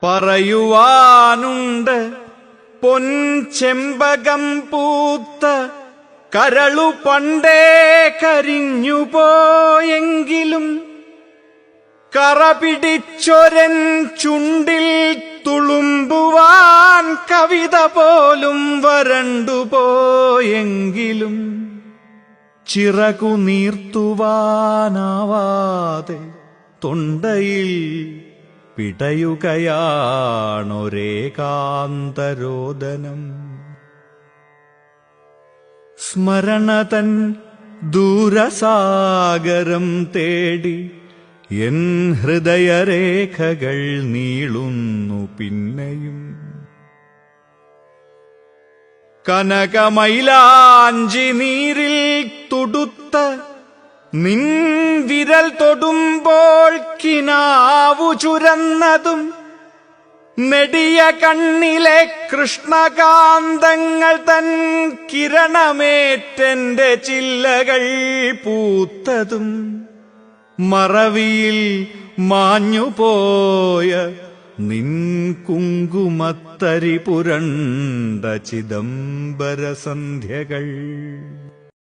പറയുവാനുണ്ട് പൊൻചെമ്പകം പൂത്ത കരളു പണ്ടേ കരിഞ്ഞുപോയെങ്കിലും കറപിടിച്ചൊരൻ ചുണ്ടിൽ തുളുമ്പുവാൻ കവിത പോലും വരണ്ടുപോയെങ്കിലും ചിറകു നീർത്തുവാനാവാതെ തൊണ്ടയിൽ പിടയുകയാണൊരേകാന്തരോദനം. സ്മരണതൻ ദൂരസാഗരം തേടി എൻ ഹൃദയരേഖകൾ നീളുന്നു പിന്നെയും. കനകമൈലാഞ്ചി നീരിൽ തുടുത്ത നിൻ വിരൽ തൊടുമ്പോൾ കിനാവു ചുരന്നതും നെടിയ കണ്ണിലെ കൃഷ്ണകാന്തങ്ങൾ തൻ കിരണമേറ്റെന്റെ ചില്ലകൾ പൂത്തതും മറവിയിൽ മാഞ്ഞുപോയ നിൻ കുങ്കുമത്തരി പുരണ്ട ചിദംബര സന്ധ്യകൾ.